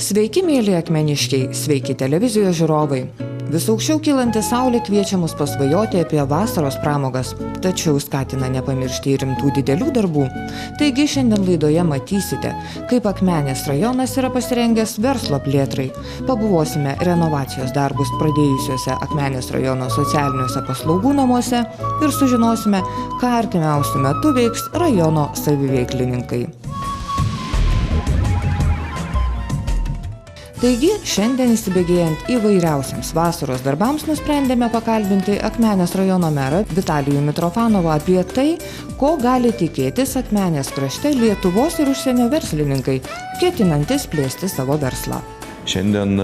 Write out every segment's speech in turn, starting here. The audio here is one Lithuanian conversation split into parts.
Sveiki, mėly akmeniškiai, sveiki televizijos žiūrovai. Vis aukščiau kylanti saulė kviečia mus pasvajoti apie vasaros pramogas, tačiau skatina nepamiršti ir rimtų didelių darbų. Taigi šiandien laidoje matysite, kaip Akmenės rajonas yra pasirengęs verslo plėtrai. Pabuvosime renovacijos darbus pradėjusiuose Akmenės rajono socialiniuose paslaugų namuose ir sužinosime, ką artimiausiu metu veiks rajono saviveiklininkai. Taigi, šiandien įsibėgėjant įvairiausiams vasaros darbams nusprendėme pakalbinti Akmenės rajono merą Vitalijų Mitrofanovą apie tai, ko gali tikėtis Akmenės krašte Lietuvos ir užsienio verslininkai, ketinantis plėsti savo verslą. Šiandien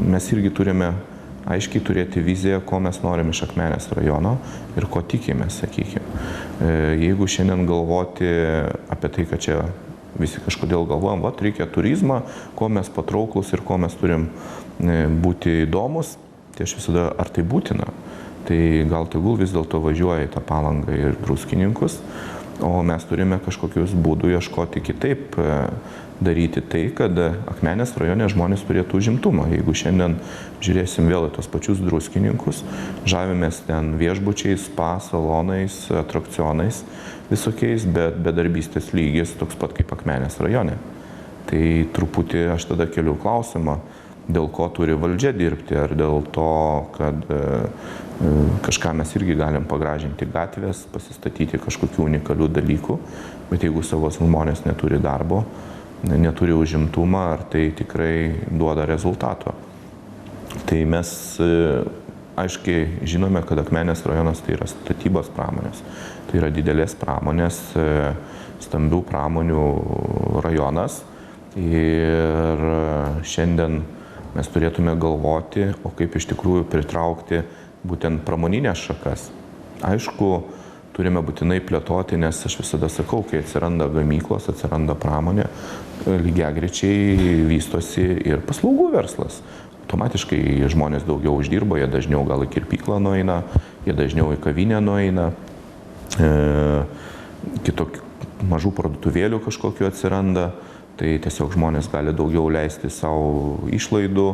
mes irgi turime aiškiai turėti viziją, ko mes norim iš Akmenės rajono ir ko tikimės, sakykime. Jeigu šiandien galvoti apie tai, kad čia visi kažkodėl galvojam, reikia turizmą, ko mes patrauklus ir ko mes turim būti įdomus, tai aš visada, ar tai būtina, tai gal tegul vis dėlto važiuoja į tą Palangą ir Druskininkus, o mes turime kažkokius būdų ieškoti kitaip daryti tai, kad Akmenės rajone žmonės turėtų užimtumą. Jeigu šiandien žiūrėsim vėl į tos pačius Druskininkus, žavimės ten viešbučiais, spa, salonais, atrakcionais visokiais, bet bedarbystės lygis toks pat kaip Akmenės rajone. Tai truputį aš tada keliu klausimą, dėl ko turi valdžia dirbti, ar dėl to, kad kažką mes irgi galim pagražinti gatvės, pasistatyti kažkokių unikalių dalykų, bet jeigu savo žmonės neturi darbo, neturi užimtumą, ar tai tikrai duoda rezultato. Tai mes aiškiai žinome, kad Akmenės rajonas tai yra statybos pramonės. Tai yra didelės pramonės, stambių pramonių rajonas. Ir šiandien mes turėtume galvoti, o kaip iš tikrųjų pritraukti būtent pramoninės šakas. Aišku, turime būtinai plėtoti, nes aš visada sakau, kai atsiranda gamyklos, atsiranda pramonė, lygiagrečiai vystosi ir paslaugų verslas. Automatiškai žmonės daugiau uždirba, jie dažniau gal į kirpyklą nueina, jie dažniau į kavinę nueina, kitokių mažų parduotuvėlių kažkokiu atsiranda, tai tiesiog žmonės gali daugiau leisti savo išlaidų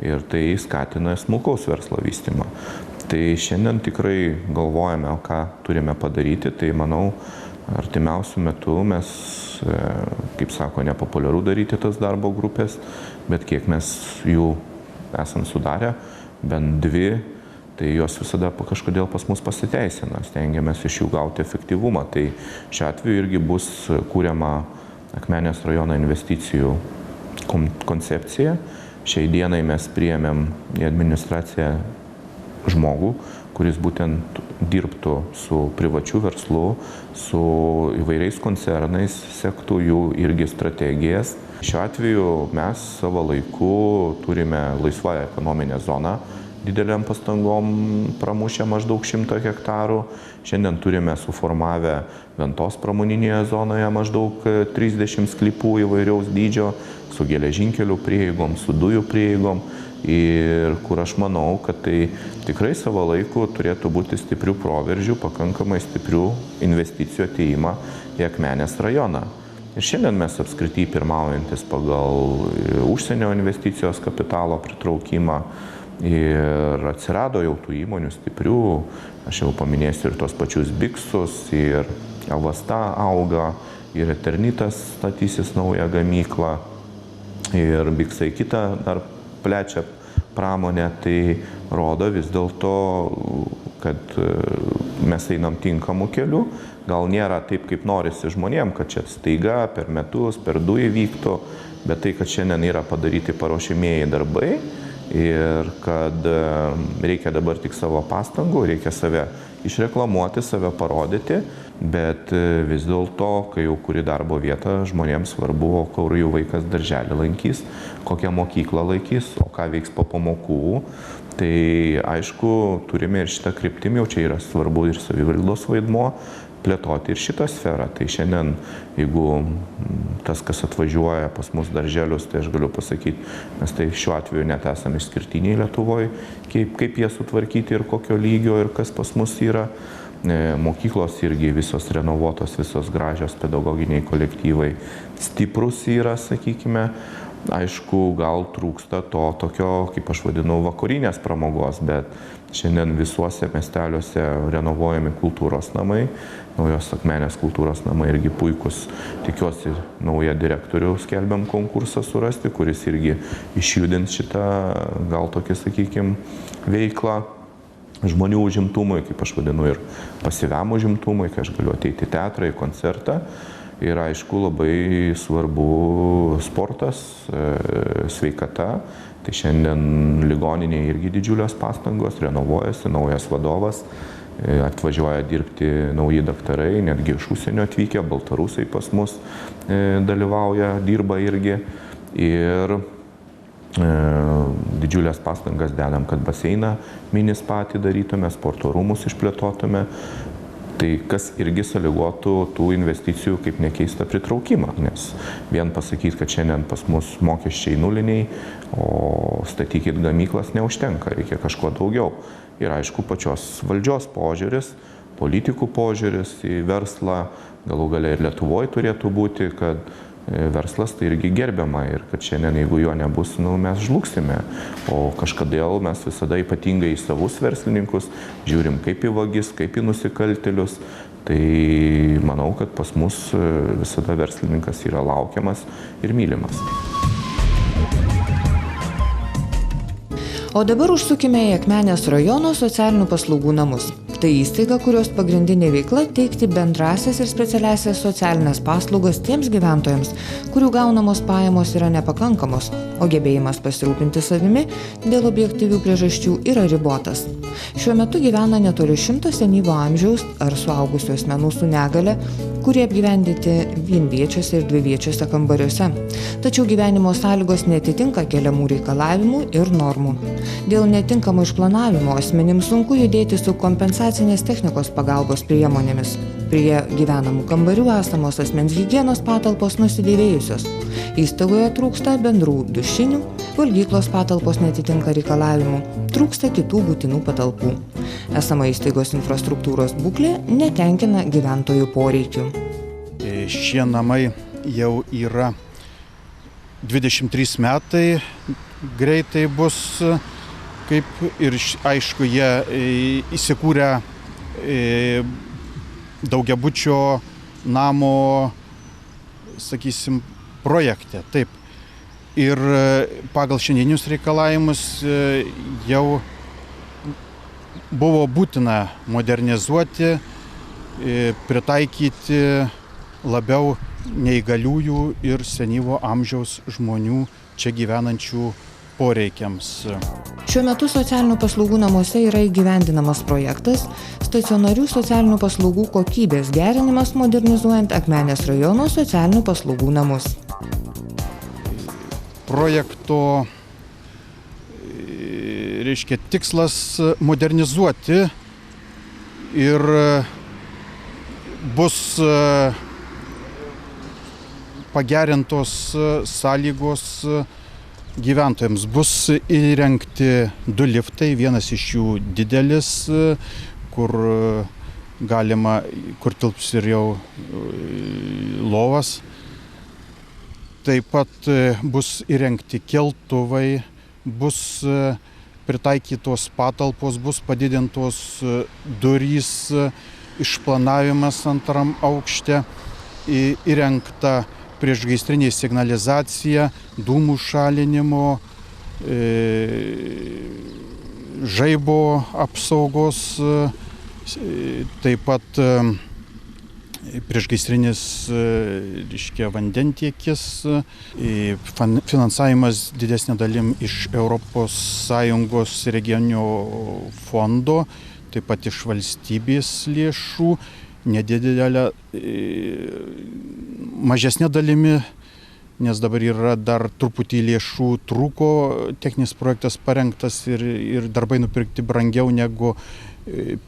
ir tai skatina smulkaus verslo vystymą. Tai šiandien tikrai galvojame, ką turime padaryti, tai manau, artimiausių metų mes, kaip sako, nepopuliaru daryti tas darbo grupės, bet kiek mes jų esam sudarę, bent 2, tai jos visada kažkodėl pas mus pasiteisina, stengiamės iš jų gauti efektyvumą. Tai šiuo atveju irgi bus kūriama Akmenės rajono investicijų koncepcija. Šiai dienai mes priėmėm į administraciją žmogų, kuris būtent dirbtų su privačiu verslu, su įvairiais koncernais, sektų jų irgi strategijas. Šiuo atveju mes savo laiku turime laisvą ekonominę zoną, dideliam pastangom pramušę maždaug 100 hektarų. Šiandien turime suformavę Ventos pramoninėje zonoje maždaug 30 sklypų įvairiaus dydžio, su geležinkelių prieigom, su dujų prieigom. Ir kur aš manau, kad tai tikrai savo laiku turėtų būti stiprių proveržių, pakankamai stiprių investicijų ateimą į Akmenės rajoną. Ir šiandien mes apskritai pirmaujantis pagal užsienio investicijos kapitalo pritraukimą ir atsirado jau tų įmonių stiprių, aš jau paminėsiu ir tos pačius Biksus, ir Avasta auga, ir Eternitas statysis naują gamyklą, ir Biksai kitą dar plečia pramonę, tai rodo vis dėlto, kad mes einam tinkamų kelių. Gal nėra taip, kaip norisi žmonėm, kad čia staiga per metus, per 2 įvyktų, bet tai, kad šiandien yra padaryti paruošiamieji darbai ir kad reikia dabar tik savo pastangų, reikia save išreklamuoti, save parodyti, bet vis dėlto, kai jau kuri darbo vietą, žmonėms svarbu, kur jų vaikas darželį lankys, kokią mokyklą laikys, o ką veiks po pamokų. Tai aišku, turime ir šitą kryptimį, jau čia yra svarbu ir savivaldos vaidmuo, plėtoti ir šitą sferą. Tai šiandien, jeigu tas, kas atvažiuoja pas mus darželius, tai aš galiu pasakyti, mes tai šiuo atveju net esame išskirtiniai Lietuvoje, kaip jie sutvarkyti ir kokio lygio ir kas pas mus yra. Mokyklos irgi visos renovuotos, visos gražios pedagoginiai kolektyvai stiprus yra, sakykime, Aišku, gal trūksta to tokio, kaip aš vadinu, vakarinės pramogos, bet šiandien visuose miesteliuose renovuojami kultūros namai, naujos Akmenės kultūros namai irgi puikus. Tikiuosi naują direktorių skelbiam konkursą surasti, kuris irgi išjudins šitą gal tokį, sakykime, veiklą žmonių užimtumui, kaip aš vadinu, ir pasyviam užimtumui, kai aš galiu ateiti į teatrą, į koncertą. Ir aišku, labai svarbu sportas, sveikata. Tai šiandien ligoninėje irgi didžiulės pastangos, renovuojasi, naujas vadovas, atvažiuoja dirbti nauji daktarai, netgi iš užsienio atvykę, baltarusai pas mus dalyvauja, dirba irgi. Ir didžiulės pastangas dedam, kad baseiną minis patį darytume, sporto rūmus išplėtotume. Tai kas irgi sąlygotų tų investicijų, kaip nekeista, pritraukimą, nes vien pasakyti, kad šiandien pas mus mokesčiai nuliniai, o statykit gamyklas neužtenka, reikia kažko daugiau. Ir aišku, pačios valdžios požiūris, politikų požiūris į verslą, galų gale ir Lietuvoje turėtų būti, kad verslas tai irgi gerbiama ir kad šiandien, jeigu jo nebus, mes žlugsime. O kažkodėl mes visada ypatingai į savus verslininkus žiūrim kaip į vagis, kaip į nusikaltėlius. Tai manau, kad pas mus visada verslininkas yra laukiamas ir mylimas. O dabar užsukime į Akmenės rajono socialinių paslaugų namus. Tai įstaiga, kurios pagrindinė veikla teikti bendrasias ir specialiasias socialinės paslaugas tiems gyventojams, kurių gaunamos pajamos yra nepakankamos, o gebėjimas pasirūpinti savimi dėl objektyvių priežasčių yra ribotas. Šiuo metu gyvena netoli 100 senyvo amžiaus ar suaugusių asmenų su negale, kurie apgyvendyti vienviečiuose ir dviviečiuose kambariuose. Tačiau gyvenimo sąlygos netitinka keliamų reikalavimų ir normų. Dėl netinkamo išplanavimo asmenims sunku judėti su kompensacinės technikos pagalbos priemonėmis. Prie gyvenamų kambarių esamos asmens higienos patalpos nusidėvėjusios. Įstaigoje trūksta bendrų dušinių, valgyklos patalpos netitinka reikalavimų, trūksta kitų būtinų patalpų. Esama įstaigos infrastruktūros būklė netenkina gyventojų poreikių. Šie namai jau yra 23 metai, greitai bus, kaip ir aišku, jie įsikūrę daugiabučio namo, sakysim, projekte. Taip. Ir pagal šiandienius reikalavimus jau buvo būtina modernizuoti, pritaikyti labiau neįgaliųjų ir senyvo amžiaus žmonių čia gyvenančių poreikiams. Šiuo metu socialinių paslaugų namuose yra įgyvendinamas projektas stacionarių socialinių paslaugų kokybės gerinimas modernizuojant Akmenės rajono socialinių paslaugų namus. Projekto tikslas modernizuoti ir bus pagerintos sąlygos gyventojams. Bus įrengti 2 liftai, vienas iš jų didelis, kur tilps ir jau lovas. Taip pat bus įrengti keltuvai, bus pritaikytos patalpos, bus padidintos durys, išplanavimas antram aukšte, įrengta priešgaisrinė signalizacija, dūmų šalinimo, žaibo apsaugos, taip pat priešgaisrinis vandentiekis, finansavimas didesnė dalim iš ES regioninio fondo, taip pat iš valstybės lėšų, nedidelė, mažesnė dalimi, nes dabar yra dar truputį lėšų trūko, techninis projektas parengtas ir darbai nupirkti brangiau negu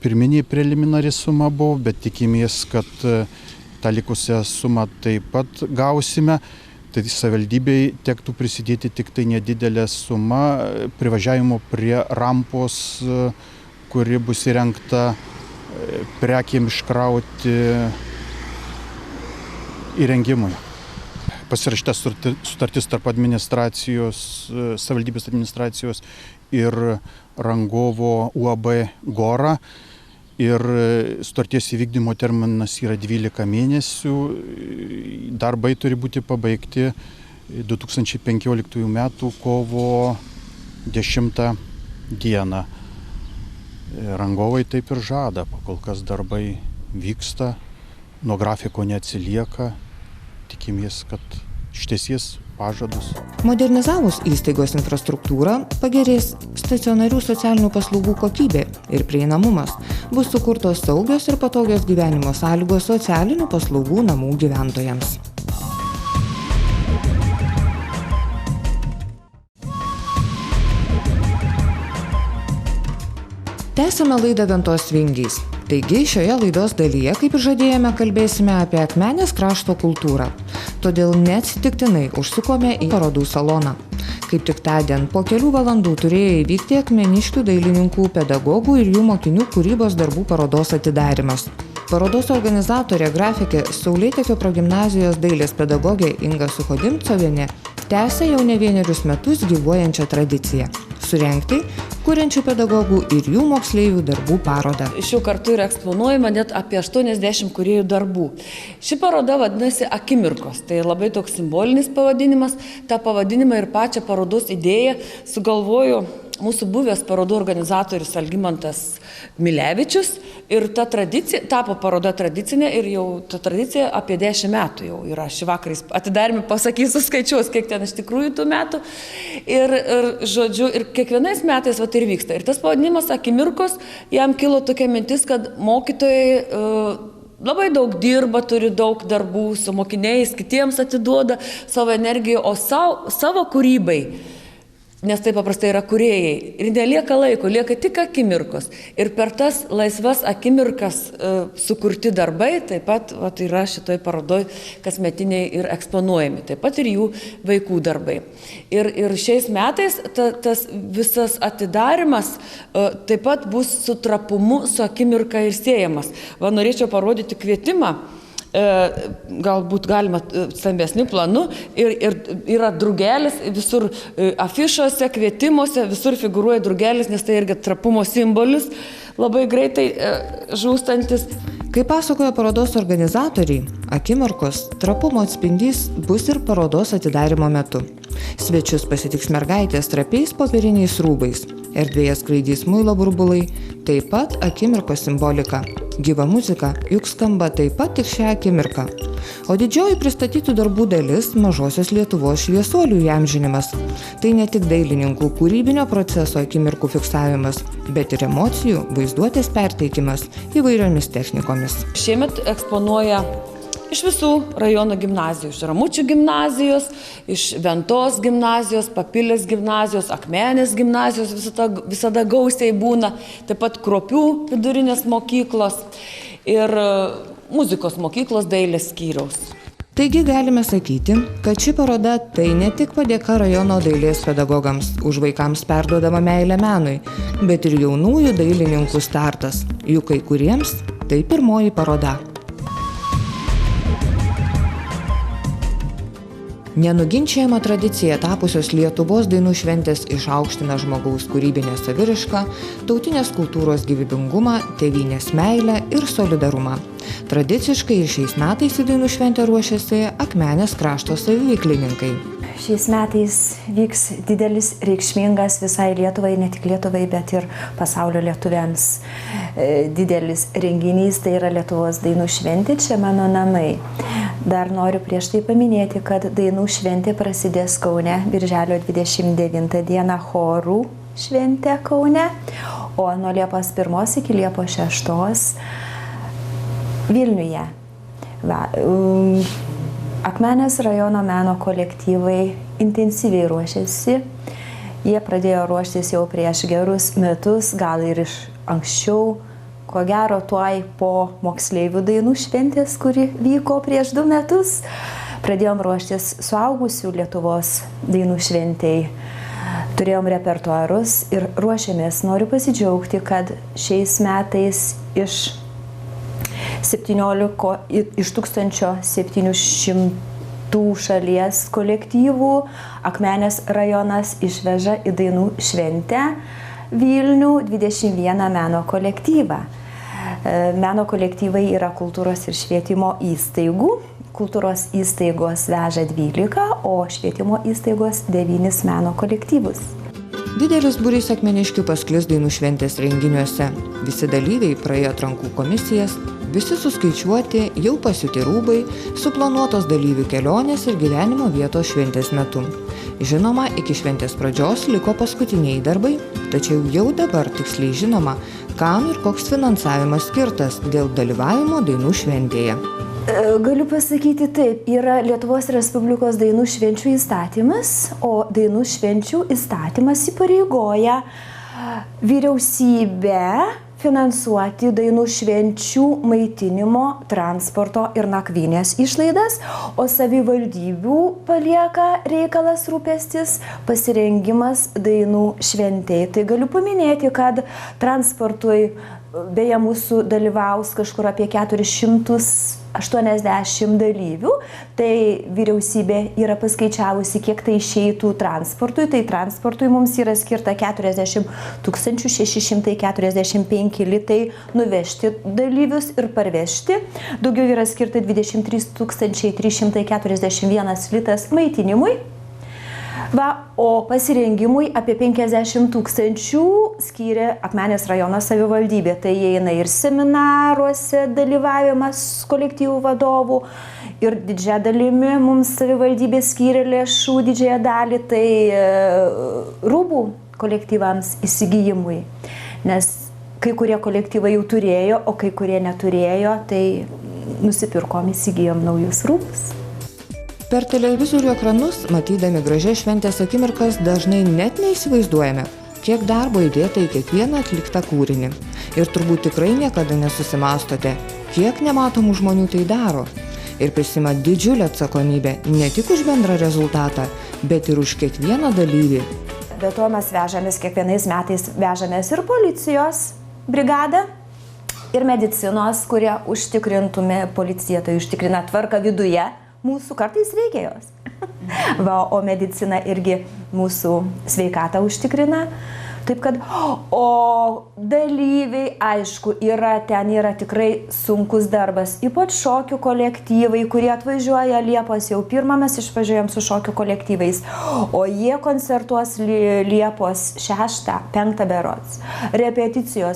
pirminė preliminari suma buvo, bet tikimės, kad tą likusią sumą taip pat gausime. Tai savivaldybei tektų prisidėti tik tai nedidelė suma privažiavimo prie rampos, kuri bus įrengta prekėm iškrauti įrengimui. pasirašyta sutartis tarp savivaldybės administracijos ir rangovo UAB Gora. Ir sutarties įvykdymo terminas yra 12 mėnesių. Darbai turi būti pabaigti 2015 m. kovo 10 dieną. Rangovai taip ir žada, kol kas darbai vyksta, nuo grafiko neatsilieka, tikimės, kad ištesės pažadus. Modernizavus įstaigos infrastruktūrą pagerės stacionarių socialinių paslaugų kokybė ir prieinamumas. Bus sukurtos saugios ir patogios gyvenimo sąlygos socialinių paslaugų namų gyventojams. Tęsiame laidą Ventos vingiais. Taigi šioje laidos dalyje, kaip ir žadėjome, kalbėsime apie Akmenės krašto kultūrą. Todėl neatsitiktinai užsukome į parodų saloną. Kaip tik tądien po kelių valandų turėjo įvykti akmeniškių dailininkų, pedagogų ir jų mokinių kūrybos darbų parodos atidarymas. Parodos organizatorė grafikė Saulėtekio progimnazijos dailės pedagogė Inga Suchodimcovienė tęsia jau ne vienerius metus gyvuojančią tradiciją – surengti kuriančių pedagogų ir jų moksleivių darbų parodą. Šiuo kartu yra eksponuojama net apie 80 kūrėjų darbų. Ši paroda vadinasi Akimirkos. Tai labai toks simbolinis pavadinimas. Ta pavadinimą ir pačią parodos idėją sugalvojo mūsų buvęs parodų organizatorius Algimantas Milevičius. Ir ta tradicija, tapo paroda tradicinė ir jau ta tradicija apie 10 metų jau yra. Šį vakarą atidarymą pasakysiu skaičius, kiek ten iš tikrųjų tų metų. Ir kiekvienais metais ir vyksta. Ir tas pavadinimas Akimirkos, jam kilo tokia mintis, kad mokytojai labai daug dirba, turi daug darbų su mokiniais, kitiems atiduoda savo energiją, o savo kūrybai, nes tai paprastai yra kūrėjai, ir nelieka laiko, lieka tik akimirkos. Ir per tas laisvas akimirkas sukurti darbai taip pat yra šitoj parodoj kasmetiniai ir eksponuojami, taip pat ir jų vaikų darbai. Ir šiais metais tas visas atidarimas taip pat bus su trapumu, su akimirka ir siejamas. Norėčiau parodyti kvietimą. Galbūt galima stambesnių planų ir yra drugelis visur afišose, kvietimuose, visur figūruoja drugelis, nes tai irgi trapumo simbolis, labai greitai žūstantis. Kaip pasakojo parodos organizatoriai, Akimirkos trapumo atspindys bus ir parodos atidarymo metu. Svečius pasitiks mergaitės trapiais popieriniais rūbais, erdvėje skraidys muilo burbulai, taip pat akimirkos simbolika. Gyva muzika juk skamba taip pat tik šią akimirką. O didžioji pristatytų darbų dalis – mažosios Lietuvos šviesuolių įamžinimas. Tai ne tik dailininkų kūrybinio proceso akimirkų fiksavimas, bet ir emocijų, vaizduotės perteikimas įvairiomis technikomis. Šiemet eksponuoja iš visų rajono gimnazijų, iš Ramučių gimnazijos, iš Ventos gimnazijos, Papilės gimnazijos, Akmenės gimnazijos visada gausiai būna, taip pat Kruopių vidurinės mokyklos ir muzikos mokyklos dailės skyriaus. Taigi galime sakyti, kad ši paroda tai ne tik padėka rajono dailės pedagogams už vaikams perduodama meilę menui, bet ir jaunųjų dailininkų startas, juk kai kuriems tai pirmoji paroda. Nenuginčiama tradicija tapusios Lietuvos dainų šventės išaukština žmogaus kūrybinę saviraišką, tautinės kultūros gyvybingumą, tėvynės meilę ir solidarumą. Tradiciškai ir šiais metais į dainų šventę ruošiasi Akmenės krašto saviveiklininkai. Šiais metais vyks didelis, reikšmingas visai Lietuvai, ne tik Lietuvai, bet ir pasaulio lietuviams didelis renginys, tai yra Lietuvos dainų šventė, čia mano namai. Dar noriu prieš tai paminėti, kad dainų šventė prasidės Kaune, birželio 29 dieną chorų šventė Kaune, o nuo Liepos 1 iki Liepos 6 Vilniuje. Akmenės rajono meno kolektyvai intensyviai ruošiasi. Jie pradėjo ruoštis jau prieš gerus metus, gal ir iš anksčiau. Ko gero, tuoj po moksleivių dainų šventės, kuri vyko prieš 2 metus, pradėjom ruoštis suaugusių Lietuvos dainų šventei. Turėjom repertuarus ir ruošėmės. Noriu pasidžiaugti, kad šiais metais iš 1700 kitų šalies kolektyvų Akmenės rajonas išveža į dainų šventę Vilnių 21 meno kolektyvą. Meno kolektyvai yra kultūros ir švietimo įstaigų. Kultūros įstaigos veža 12, o švietimo įstaigos 9 meno kolektyvus. Didelis būrys akmeniškių pasklis dainų šventės renginiuose. Visi dalyviai praėjo atrankų komisijas, visi suskaičiuoti, jau pasiūti rūbai, suplanuotos dalyvių kelionės ir gyvenimo vietos šventės metu. Žinoma, iki šventės pradžios liko paskutiniai darbai, tačiau jau dabar tiksliai žinoma, kam ir koks finansavimas skirtas dėl dalyvavimo dainų šventėje. Galiu pasakyti taip, yra Lietuvos Respublikos dainų švenčių įstatymas, o dainų švenčių įstatymas įpareigoja vyriausybę finansuoti dainų švenčių maitinimo, transporto ir nakvynės išlaidas, o savivaldybių palieka reikalas rūpestis pasirengimas dainų šventėje. Tai galiu paminėti, kad transportui beje mūsų dalyvaus kažkur apie 480 dalyvių, tai vyriausybė yra paskaičiavusi, kiek tai išeitų transportui, tai transportui mums yra skirta 40 645 litai nuvežti dalyvius ir parvežti, daugiau yra skirta 23 341 litas maitinimui. O pasirengimui apie 50 000 skyrė Akmenės rajono savivaldybė. Tai įeina ir seminaruose dalyvavimas kolektyvų vadovų, ir didžiąją dalimi mums savivaldybė skyrė lėšų didžiąją dalį, tai rūbų kolektyvams įsigijimui. Nes kai kurie kolektyvai jau turėjo, o kai kurie neturėjo, tai nusipirkom, įsigijom naujus rūbus. Per televizorių ekranus, matydami gražias šventės akimirkas, dažnai net neįsivaizduojame, kiek darbo įdėta į kiekvieną atliktą kūrinį. Ir turbūt tikrai niekada nesusimastote, kiek nematomų žmonių tai daro. Ir prisima didžiulę atsakomybę ne tik už bendrą rezultatą, bet ir už kiekvieną dalyvį. Be to mes vežamės, kiekvienais metais vežamės ir policijos brigadą, ir medicinos, kurie užtikrintume, policija tai užtikrina tvarką viduje. Mūsų kartais reikia jos. O medicina irgi mūsų sveikatą užtikrina. Taip kad, o dalyviai, aišku, ten yra tikrai sunkus darbas. Ypač šokių kolektyvai, kurie atvažiuoja Liepos jau 1, mes išvažiuojam su šokių kolektyvais. O jie koncertuos Liepos 6-5 berods.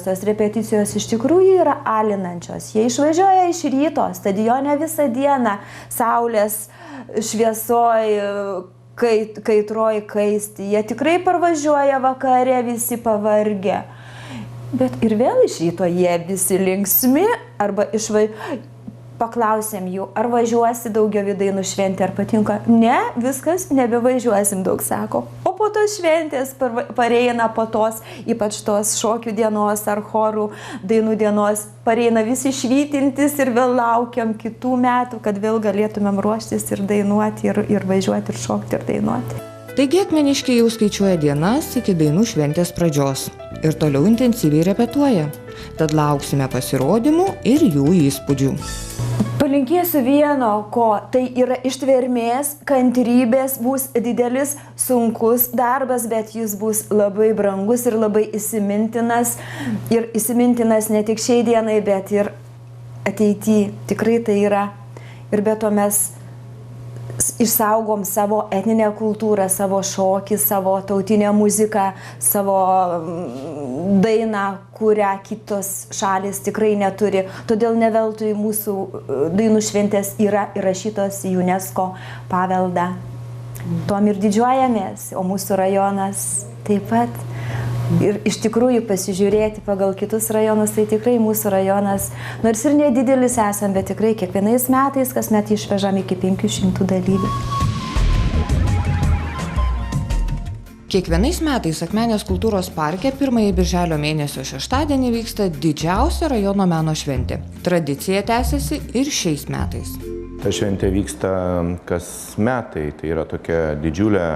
Tos repeticijos iš tikrųjų yra alinančios. Jie išvažiuoja iš ryto, stadione visą dieną, saulės šviesoj, kaitroj kaisti. Jie tikrai parvažiuoja vakare visi pavargę. Bet ir vėl iš ryto jie visi linksmi, arba paklausėm jų, ar važiuosi daugiau į dainų šventę, ar patinka. Ne, viskas, nebevažiuosim daug, sako. O po tos šventės pareina po tos, ypač tos šokių dienos ar chorų dainų dienos, pareina visi švytintis ir vėl laukiam kitų metų, kad vėl galėtumėm ruoštis ir dainuoti, ir važiuoti, ir šokti, ir dainuoti. Taigi akmeniškiai jau skaičiuoja dienas iki dainų šventės pradžios ir toliau intensyviai repetuoja. Tad lauksime pasirodymų ir jų įspūdžių. Palinkėsiu vieno, ko tai yra ištvermės, kantrybės, bus didelis, sunkus darbas, bet jis bus labai brangus ir labai įsimintinas. Ir įsimintinas ne tik šiai dienai, bet ir ateityje. Tikrai tai yra. Ir be to mes išsaugom savo etninę kultūrą, savo šokį, savo tautinę muziką, savo dainą, kurią kitos šalis tikrai neturi. Todėl ne veltui mūsų dainų šventės yra įrašytos į UNESCO paveldą. Tuom ir didžiuojamės, o mūsų rajonas taip pat. Ir iš tikrųjų pasižiūrėti pagal kitus rajonus, tai tikrai mūsų rajonas, nors ir nedidelis esam, bet tikrai kiekvienais metais kasmet išvežam iki 500 dalyvių. Kiekvienais metais Akmenės kultūros parke 1 birželio mėnesio šeštadienį vyksta didžiausia rajono meno šventė. Tradicija tęsiasi ir šiais metais. Ta šventė vyksta kas metai, tai yra tokia didžiulė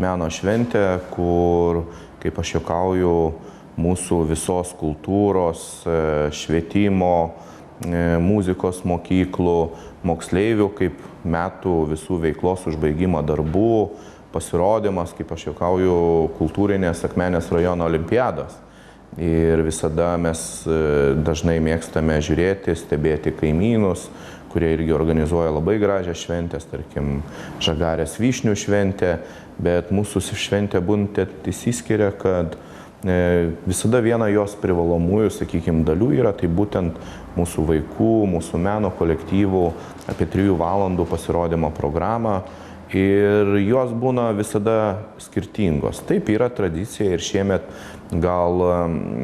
meno šventė, kur, kaip aš juokauju, mūsų visos kultūros, švietimo, muzikos mokyklų, moksleivių kaip metų visų veiklos užbaigimo darbų, pasirodymas, kaip aš juokauju, kultūrinės Akmenės rajono olimpiados. Ir visada mes dažnai mėgstame žiūrėti, stebėti kaimynus, kurie irgi organizuoja labai gražią šventę, tarkim, Žagarės vyšnių šventę, bet mūsų šventė būtent įsiskiria, kad visada viena jos privalomųjų, sakykime, dalių yra, tai būtent mūsų vaikų, mūsų meno kolektyvų apie 3 valandų pasirodymo programą ir jos būna visada skirtingos. Taip yra tradicija ir šiemet gal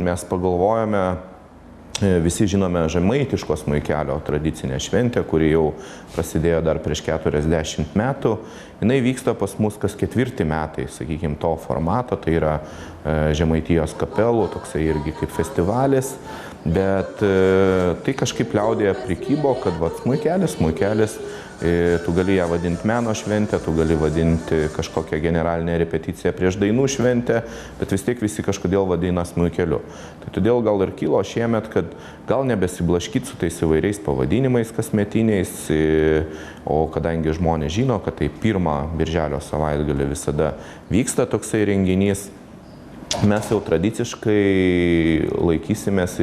mes pagalvojame, visi žinome žemaitiško smuikelio tradicinę šventę, kuri jau prasidėjo dar prieš 40 metų. Jinai vyksta pas mus kas 4 metai, sakykime, to formato, tai yra Žemaitijos kapelų, toksai irgi kaip festivalis, bet tai kažkaip liaudėje prikybo, kad smuikelis, tu gali ją vadinti meno šventę, tu gali vadinti kažkokią generalinę repeticiją prieš dainų šventę, bet vis tiek visi kažkodėl vadina smuikeliu. Tai todėl gal ir kilo šiemet, kad gal nebesiblaškyti su tais įvairiais pavadinimais kasmetiniais, o kadangi žmonės žino, kad tai 1 birželio savaitgalį visada vyksta toksai renginys, mes jau tradiciškai laikysimės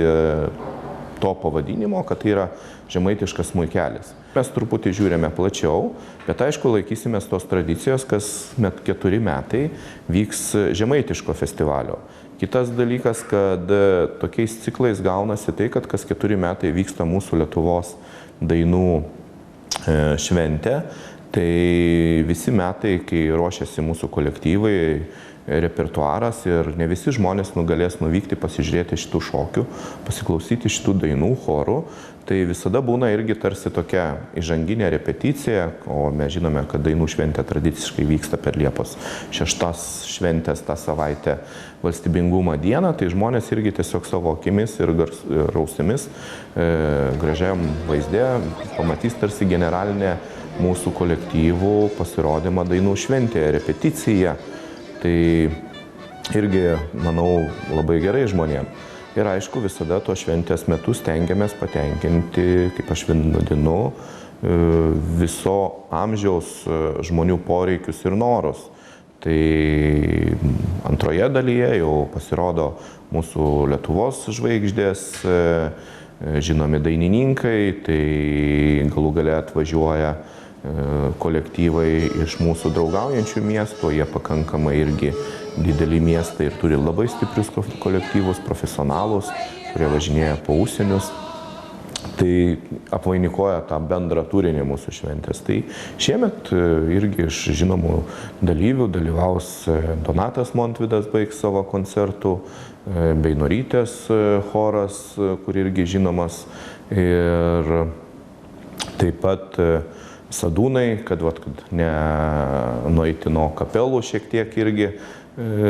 to pavadinimo, kad tai yra žemaitiškas smuikelis. Mes truputį žiūrime plačiau, bet aišku laikysimės tos tradicijos, kas 4 metai vyks žemaitiško festivalio. Kitas dalykas, kad tokiais ciklais gaunasi tai, kad kas 4 metai vyksta mūsų Lietuvos dainų šventė. Tai visi metai, kai ruošiasi mūsų kolektyvai, repertuaras ir ne visi žmonės galės nuvykti pasižiūrėti šitų šokių, pasiklausyti šitų dainų, chorų, tai visada būna irgi tarsi tokia įžanginė repeticija, o mes žinome, kad dainų šventė tradiciškai vyksta per Liepos 6 šventės tą savaitę valstybingumo dieną, tai žmonės irgi tiesiog savo akimis ir ausimis gražiam vaizde pamatys tarsi generalinė mūsų kolektyvų pasirodymą dainų šventėje, repeticiją. Tai irgi, manau, labai gerai žmonėm. Ir aišku, visada to šventės metu stengiamės patenkinti, kaip aš vadinu, viso amžiaus žmonių poreikius ir norus. Tai antroje dalyje jau pasirodo mūsų Lietuvos žvaigždės, žinomi dainininkai, tai galų gale atvažiuoja kolektyvai iš mūsų draugaujančių miestų, jie pakankamai irgi dideli miestai ir turi labai stiprius kolektyvus, profesionalus, kurie važinėja po užsienius. Tai apvainikuoja tą bendrą turinį mūsų šventės. Tai šiemet irgi iš žinomų dalyvių dalyvaus Donatas Montvydas, baigs savo koncertų, Beinorytės choras, kur irgi žinomas, ir taip pat Sadūnai, kad ne nueiti nuo kapelų šiek tiek irgi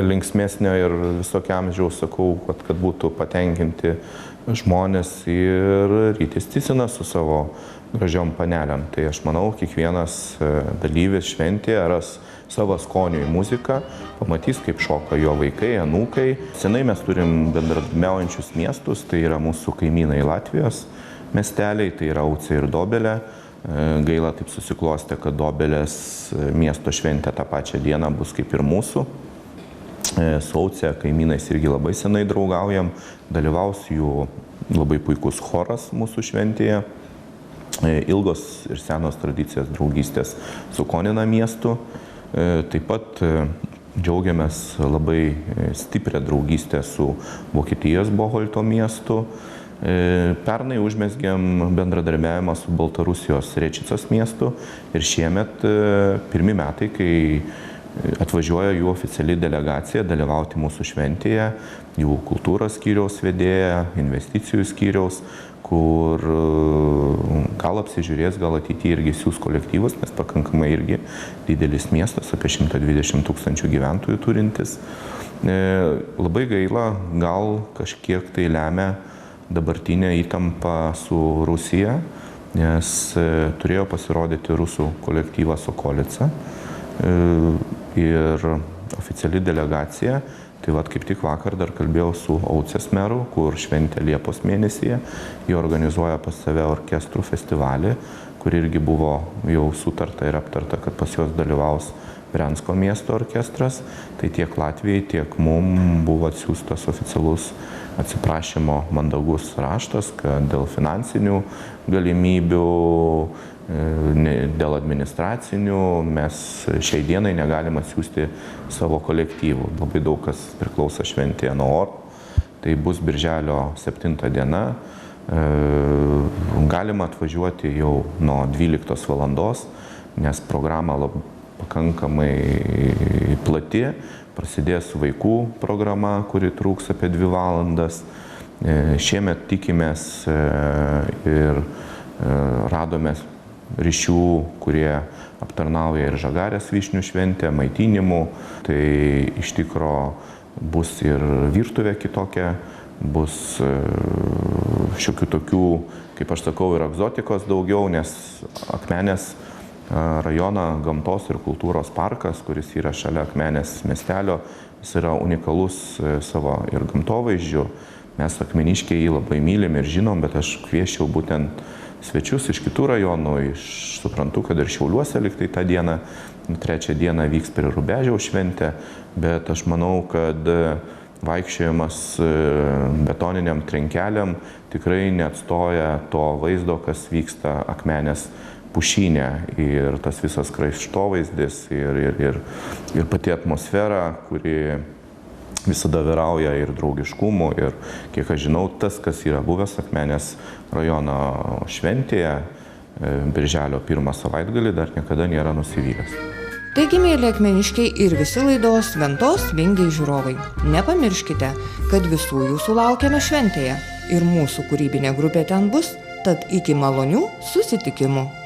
linksmesnio ir visokio amžiaus, sakau, kad būtų patenkinti žmonės, ir Rytis Cicinas su savo gražiom panelėm. Tai aš manau, kiekvienas dalyvis šventėje ras savo skoniui muziką, pamatys, kaip šoka jo vaikai, anūkai. Senai mes turim bendradarbiaujančius miestus, tai yra mūsų kaimynai Latvijos miesteliai, tai yra Aucė ir Dobelė. Gaila taip susiklostė, kad Dobelės miesto šventė tą pačią dieną bus kaip ir mūsų. Su Aucė kaimynais irgi labai senai draugaujam, dalyvaus jų labai puikus choras mūsų šventėje. Ilgos ir senos tradicijos draugystės su Konina miestu. Taip pat džiaugiamės labai stiprią draugystę su Vokietijos Boholto miestu. Pernai užmezgėm bendradarbiavimą su Baltarusijos Rečicos miestu ir šiemet 1 metai, kai atvažiuoja jų oficiali delegacija dalyvauti mūsų šventėje, jų kultūros skyriaus vedėja, investicijų skyriaus, kur gal apsižiūrės, gal ateityje irgi siūs kolektyvus, nes pakankamai irgi didelis miestas, apie 120 000 gyventojų turintis. Labai gaila, gal kažkiek tai lemia dabartinė įtampa su Rusija, nes turėjo pasirodyti rusų kolektyvas Okolica ir oficiali delegacija Tai vat kaip tik vakar dar kalbėjau su Aucės meru, kur šventė Liepos mėnesyje. Jie organizuoja pas save orkestrų festivalį, kur irgi buvo jau sutarta ir aptarta, kad pas juos dalyvaus Briansko miesto orkestras. Tai tiek Latvijai, tiek mum buvo atsiųstas oficialus atsiprašymo mandagus raštas, kad dėl finansinių galimybių, dėl administracinių mes šiai dienai negalim atsiųsti savo kolektyvų. Labai daug kas priklauso šventėje nuo oro. Tai bus birželio 7 diena. Galima atvažiuoti jau nuo 12 valandos, nes programa pakankamai plati. Prasidės vaikų programa, kuri truks apie 2 valandas. Šiemet tikimės ir radome ryšių, kurie aptarnauja ir Žagarės vyšnių šventę, maitinimų. Tai iš tikro bus ir virtuvė kitokia, bus šiokių tokių, kaip aš sakau, ir egzotikos daugiau, nes Akmenės rajono gamtos ir kultūros parkas, kuris yra šalia Akmenės miestelio, jis yra unikalus savo ir gamtovaizdžiu. Mes akmeniškiai jį labai mylim ir žinom, bet aš kvieščiau būtent svečius iš kitų rajonų. Suprantu, kad ir Šiauliuose liktai tą dieną, 3 dieną vyks prie Rubežiaus šventė, bet aš manau, kad vaikščiojimas betoniniam trenkeliam tikrai neatstoja to vaizdo, kas vyksta Akmenės pušynė. Ir tas visas kraštovaizdis ir pati atmosfera, kuri visada vyrauja ir draugiškumu. Ir kiek aš žinau, tas, kas yra buvęs Akmenės rajono šventėje, birželio 1 savaitgalį, dar niekada nėra nusivylęs. Taigi, mėly akmeniškiai ir visi laidos Ventos vingiai žiūrovai, nepamirškite, kad visų jūsų laukiame šventėje ir mūsų kūrybinė grupė ten bus, tad iki malonių susitikimų.